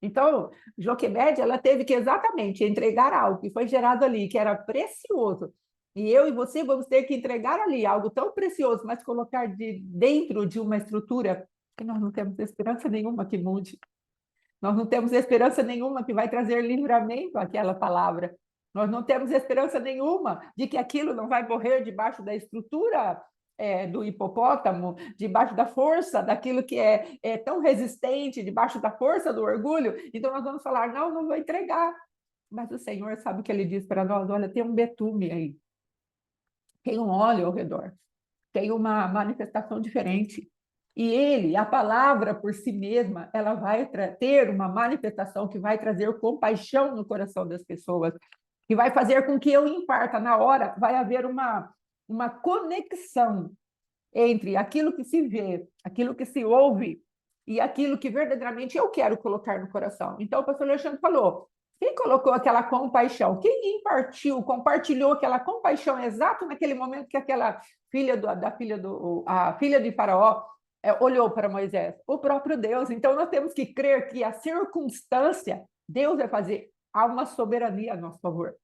Então, Joquebede, ela teve que exatamente entregar algo que foi gerado ali, que era precioso. E eu e você vamos ter que entregar ali algo tão precioso, mas colocar dentro de uma estrutura que nós não temos esperança nenhuma que mude. Nós não temos esperança nenhuma que vai trazer livramento àquela palavra. Nós não temos esperança nenhuma de que aquilo não vai morrer debaixo da estrutura do hipopótamo, debaixo da força daquilo que é tão resistente, debaixo da força do orgulho. Então nós vamos falar, não, não vou entregar. Mas o Senhor sabe o que ele diz para nós, olha, tem um betume aí, tem um óleo ao redor, tem uma manifestação diferente. E ele, a palavra por si mesma, ela vai ter uma manifestação que vai trazer compaixão no coração das pessoas, que vai fazer com que eu imparta na hora, vai haver uma conexão entre aquilo que se vê, aquilo que se ouve e aquilo que verdadeiramente eu quero colocar no coração. Então, o pastor Alexandre falou, quem colocou aquela compaixão? Quem compartilhou aquela compaixão exato naquele momento que aquela a filha de Faraó olhou para Moisés? O próprio Deus. Então, nós temos que crer que a circunstância, Deus vai fazer, há uma soberania a nosso favor.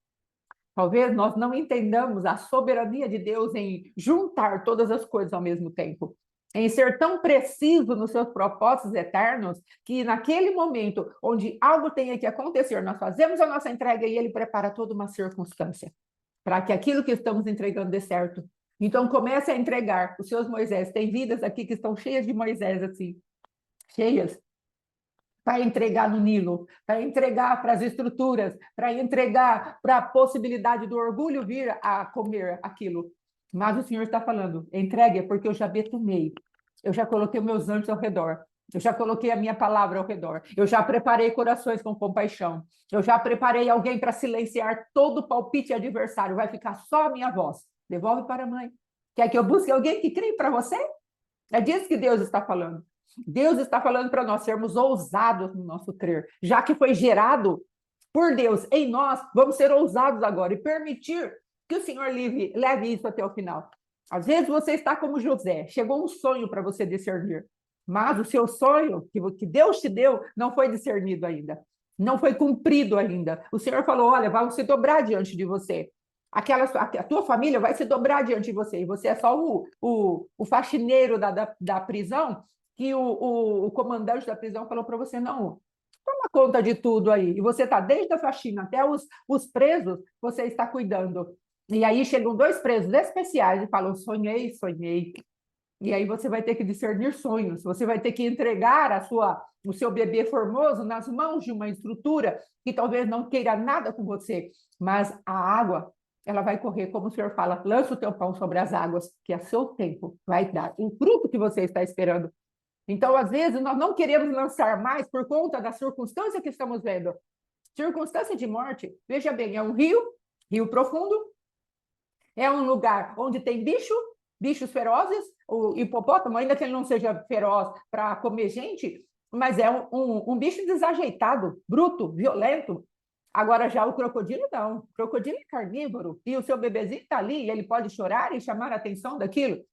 Talvez nós não entendamos a soberania de Deus em juntar todas as coisas ao mesmo tempo, em ser tão preciso nos seus propósitos eternos, que naquele momento onde algo tenha que acontecer, nós fazemos a nossa entrega e ele prepara toda uma circunstância para que aquilo que estamos entregando dê certo. Então comece a entregar os seus Moisés. Tem vidas aqui que estão cheias de Moisés, assim, cheias, para entregar no Nilo, para entregar para as estruturas, para entregar para a possibilidade do orgulho vir a comer aquilo. Mas o Senhor está falando, entregue, porque eu já betumei, eu já coloquei meus anjos ao redor. Eu já coloquei a minha palavra ao redor. Eu já preparei corações com compaixão. Eu já preparei alguém para silenciar todo o palpite adversário. Vai ficar só a minha voz. Devolve para a mãe. Quer que eu busque alguém que crie para você? É disso que Deus está falando. Deus está falando para nós sermos ousados no nosso crer. Já que foi gerado por Deus em nós, vamos ser ousados agora e permitir que o Senhor leve isso até o final. Às vezes você está como José, chegou um sonho para você discernir, mas o seu sonho que Deus te deu não foi discernido ainda, não foi cumprido ainda. O Senhor falou, olha, vai se dobrar diante de você. A tua família vai se dobrar diante de você, e você é só o faxineiro da prisão, que o comandante da prisão falou para você, não, toma conta de tudo aí. E você está desde a faxina até os presos, você está cuidando. E aí chegam 2 presos especiais e falam, sonhei, sonhei. E aí você vai ter que discernir sonhos, você vai ter que entregar o seu bebê formoso nas mãos de uma estrutura que talvez não queira nada com você, mas a água, ela vai correr, como o Senhor fala, lança o teu pão sobre as águas, que a seu tempo vai dar o fruto que você está esperando. Então, às vezes, nós não queremos lançar mais por conta da circunstância que estamos vendo. Circunstância de morte, veja bem, é um rio profundo, é um lugar onde tem bichos ferozes, o hipopótamo, ainda que ele não seja feroz para comer gente, mas é um bicho desajeitado, bruto, violento. Agora já o crocodilo não, o crocodilo é carnívoro, e o seu bebezinho está ali, e ele pode chorar e chamar a atenção daquilo.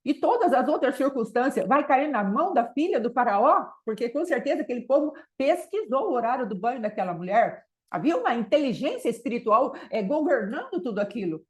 E todas as outras circunstâncias vai cair na mão da filha do faraó, porque com certeza aquele povo pesquisou o horário do banho daquela mulher. Havia uma inteligência espiritual governando tudo aquilo.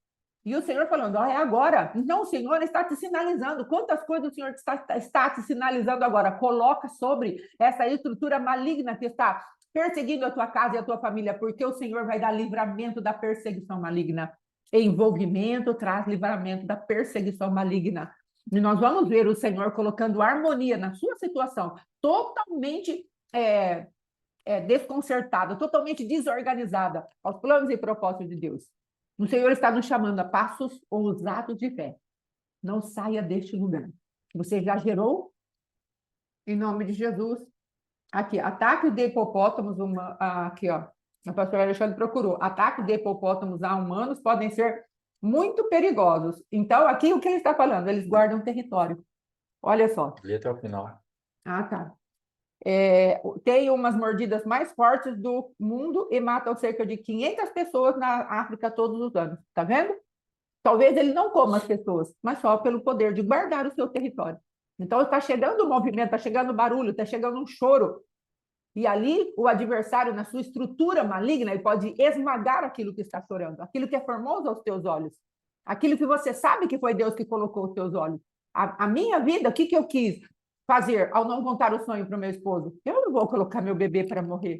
E o Senhor falando, é agora. Então o Senhor está te sinalizando. Quantas coisas o Senhor está te sinalizando agora? Coloca sobre essa estrutura maligna que está perseguindo a tua casa e a tua família, porque o Senhor vai dar livramento da perseguição maligna. Envolvimento traz livramento da perseguição maligna. E nós vamos ver o Senhor colocando harmonia na sua situação, totalmente desconcertada, totalmente desorganizada aos planos e propósitos de Deus. O Senhor está nos chamando a passos ousados de fé. Não saia deste lugar. Você já gerou? Em nome de Jesus. Aqui, ataque de hipopótamos, aqui, ó. A pastora Alexandre procurou. Ataque de hipopótamos a humanos podem ser muito perigosos. Então, aqui o que ele está falando? Eles guardam território. Olha só. Ali até o final. Ah, tá. Tem umas mordidas mais fortes do mundo e matam cerca de 500 pessoas na África todos os anos. Tá vendo? Talvez ele não coma as pessoas, mas só pelo poder de guardar o seu território. Então, está chegando o movimento, está chegando o barulho, está chegando um choro. E ali, o adversário, na sua estrutura maligna, ele pode esmagar aquilo que está chorando, aquilo que é formoso aos teus olhos, aquilo que você sabe que foi Deus que colocou aos teus olhos. A minha vida, o que eu quis fazer ao não contar o sonho para o meu esposo? Eu não vou colocar meu bebê para morrer.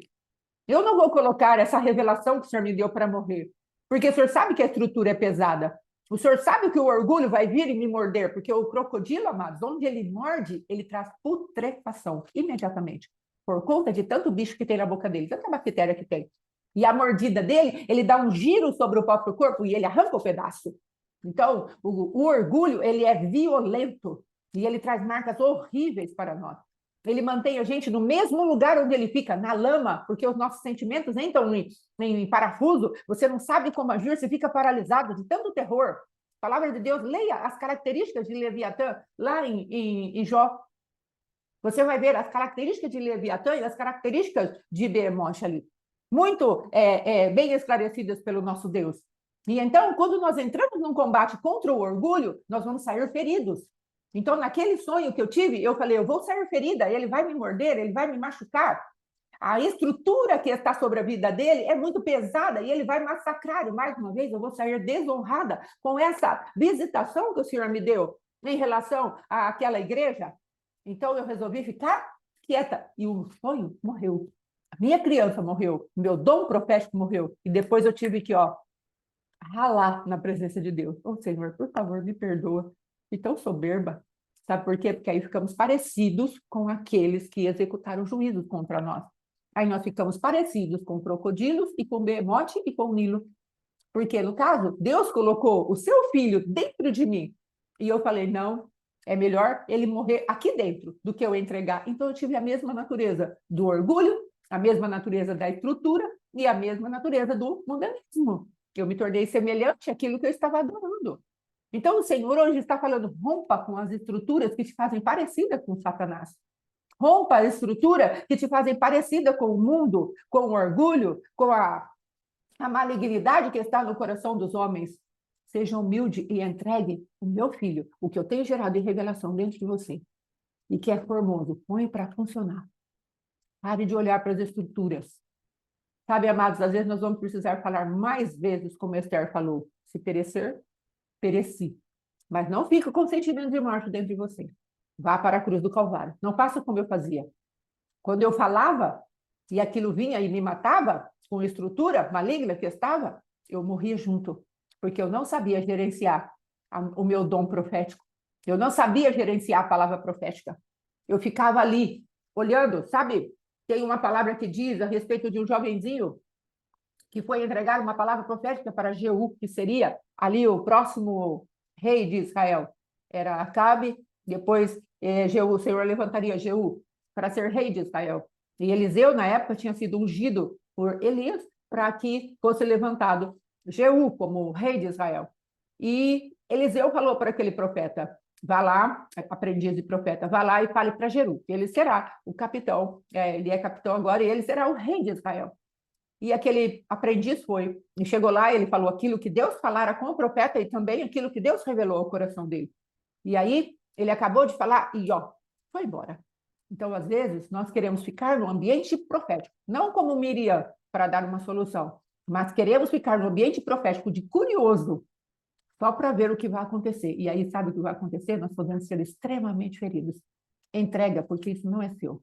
Eu não vou colocar essa revelação que o Senhor me deu para morrer. Porque o Senhor sabe que a estrutura é pesada. O Senhor sabe que o orgulho vai vir e me morder, porque o crocodilo, amados, onde ele morde, ele traz putrefação imediatamente, por conta de tanto bicho que tem na boca dele, tanta bactéria que tem. E a mordida dele, ele dá um giro sobre o próprio corpo e ele arranca o pedaço. Então, o orgulho, ele é violento e ele traz marcas horríveis para nós. Ele mantém a gente no mesmo lugar onde ele fica, na lama, porque os nossos sentimentos entram em parafuso, você não sabe como agir, você fica paralisado de tanto terror. A palavra de Deus, leia as características de Leviatã lá em Jó. Você vai ver as características de Leviatã e as características de Behemoth ali. Muito bem esclarecidas pelo nosso Deus. E então, quando nós entramos num combate contra o orgulho, nós vamos sair feridos. Então, naquele sonho que eu tive, eu falei, eu vou sair ferida, ele vai me morder, ele vai me machucar. A estrutura que está sobre a vida dele é muito pesada e ele vai massacrar. E mais uma vez, eu vou sair desonrada com essa visitação que o Senhor me deu em relação àquela igreja. Então, eu resolvi ficar quieta e o sonho morreu. A minha criança morreu, meu dom profético morreu. E depois eu tive que, ralar na presença de Deus. Senhor, por favor, me perdoa. E tão soberba. Sabe por quê? Porque aí ficamos parecidos com aqueles que executaram juízos contra nós. Aí nós ficamos parecidos com crocodilos e com Behemoth e com Nilo. Porque, no caso, Deus colocou o seu filho dentro de mim. E eu falei, não, É melhor ele morrer aqui dentro do que eu entregar. Então, eu tive a mesma natureza do orgulho, a mesma natureza da estrutura e a mesma natureza do mundanismo. Eu me tornei semelhante àquilo que eu estava adorando. Então, o Senhor hoje está falando, rompa com as estruturas que te fazem parecida com Satanás. Rompa a estrutura que te fazem parecida com o mundo, com o orgulho, com a malignidade que está no coração dos homens. Seja humilde e entregue o meu filho, o que eu tenho gerado em revelação dentro de você, e que é formoso, põe para funcionar. Pare de olhar para as estruturas. Sabe, amados, às vezes nós vamos precisar falar mais vezes, como Esther falou, se perecer, pereci. Mas não fica com sentimento de morte dentro de você. Vá para a cruz do Calvário. Não faça como eu fazia. Quando eu falava e aquilo vinha e me matava, com estrutura maligna que estava, eu morria junto, porque eu não sabia gerenciar o meu dom profético. Eu não sabia gerenciar a palavra profética. Eu ficava ali, olhando, sabe? Tem uma palavra que diz a respeito de um jovenzinho que foi entregar uma palavra profética para Jeú, que seria ali o próximo rei de Israel. Era Acabe, depois Jeú, o Senhor levantaria Jeú para ser rei de Israel. E Eliseu, na época, tinha sido ungido por Elias para que fosse levantado Jeú como rei de Israel. E Eliseu falou para aquele profeta, vá lá, aprendiz de profeta, vá lá e fale para Jeú, que ele será o capitão, ele é capitão agora, e ele será o rei de Israel. E aquele aprendiz foi, e chegou lá, ele falou aquilo que Deus falara com o profeta e também aquilo que Deus revelou ao coração dele. E aí, ele acabou de falar e, ó, foi embora. Então, às vezes, nós queremos ficar no ambiente profético, não como Miriam, para dar uma solução, mas queremos ficar no ambiente profético de curioso, só para ver o que vai acontecer. E aí, sabe o que vai acontecer? Nós podemos ser extremamente feridos. Entrega, porque isso não é seu.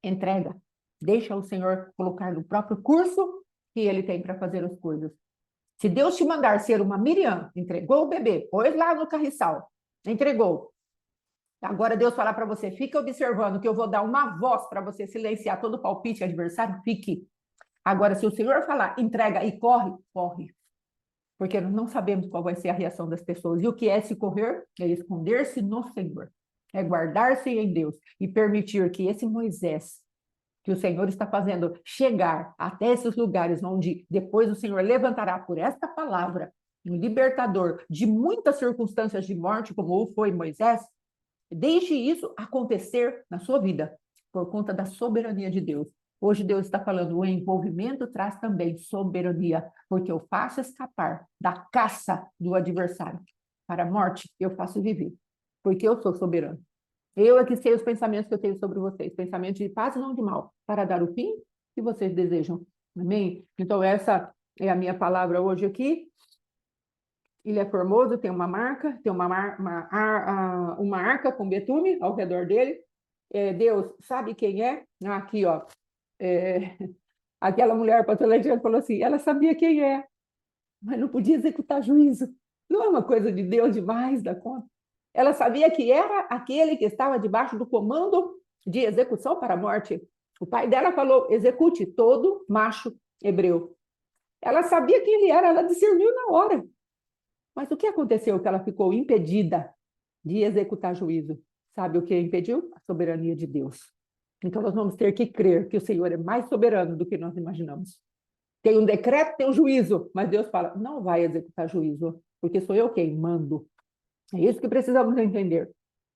Entrega. Deixa o Senhor colocar no próprio curso que ele tem para fazer as coisas. Se Deus te mandar ser uma Miriam, entregou o bebê, pôs lá no carriçal, entregou. Agora Deus falar para você, fica observando que eu vou dar uma voz para você silenciar todo o palpite adversário, fique. Agora, se o Senhor falar, entrega e corre, corre. Porque nós não sabemos qual vai ser a reação das pessoas. E o que é se correr? É esconder-se no Senhor. É guardar-se em Deus e permitir que esse Moisés, que o Senhor está fazendo chegar até esses lugares onde depois o Senhor levantará por esta palavra um libertador de muitas circunstâncias de morte, como foi Moisés, deixe isso acontecer na sua vida, por conta da soberania de Deus. Hoje Deus está falando, o envolvimento traz também soberania, porque eu faço escapar da caça do adversário. Para a morte, eu faço viver, porque eu sou soberano. Eu é que sei os pensamentos que eu tenho sobre vocês, pensamentos de paz e não de mal, para dar o fim que vocês desejam. Amém? Então, essa é a minha palavra hoje aqui. Ele é formoso, tem uma marca, tem uma arca com betume ao redor dele. Deus sabe quem é? Aqui, ó. Aquela mulher, a pastora Letícia falou assim, ela sabia quem é, mas não podia executar juízo. Não é uma coisa de Deus demais da conta? Ela sabia que era aquele que estava debaixo do comando de execução para a morte. O pai dela falou, execute todo macho hebreu. Ela sabia quem ele era, ela discerniu na hora. Mas o que aconteceu que ela ficou impedida de executar juízo? Sabe o que impediu? A soberania de Deus. Então nós vamos ter que crer que o Senhor é mais soberano do que nós imaginamos. Tem um decreto, tem um juízo, mas Deus fala, não vai executar juízo, porque sou eu quem mando. É isso que precisamos entender.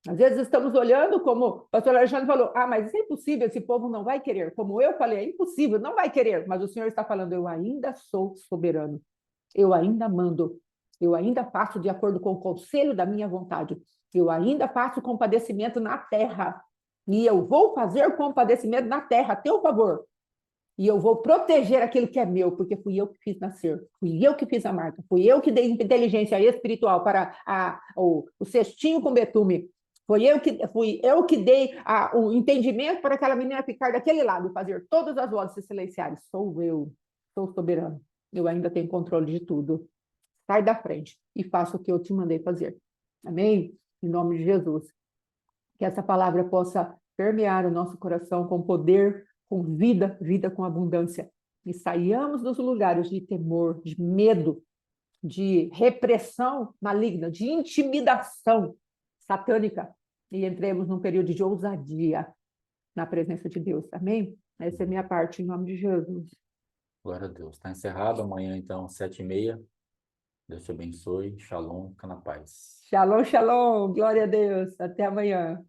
Às vezes estamos olhando como o pastor Alexandre falou, mas isso é impossível, esse povo não vai querer. Como eu falei, é impossível, não vai querer. Mas o Senhor está falando, eu ainda sou soberano. Eu ainda mando. Eu ainda faço de acordo com o conselho da minha vontade. Eu ainda faço compadecimento na terra. E eu vou fazer compadecimento na terra, a teu favor. E eu vou proteger aquilo que é meu, porque fui eu que fiz nascer, fui eu que fiz a marca, fui eu que dei inteligência espiritual para o cestinho com betume, fui eu que dei o entendimento para aquela menina ficar daquele lado e fazer todas as vozes se silenciarem. Sou eu, sou soberano, eu ainda tenho controle de tudo. Sai da frente e faça o que eu te mandei fazer. Amém? Em nome de Jesus. Que essa palavra possa permear o nosso coração com poder, com vida, vida com abundância. E saiamos dos lugares de temor, de medo, de repressão maligna, de intimidação. satânica e entremos num período de ousadia na presença de Deus. Amém? Essa é a minha parte, em nome de Jesus. Glória a Deus. Está encerrado. Amanhã, então, 7h30. Deus te abençoe. Shalom. Fica na paz. Shalom, shalom. Glória a Deus. Até amanhã.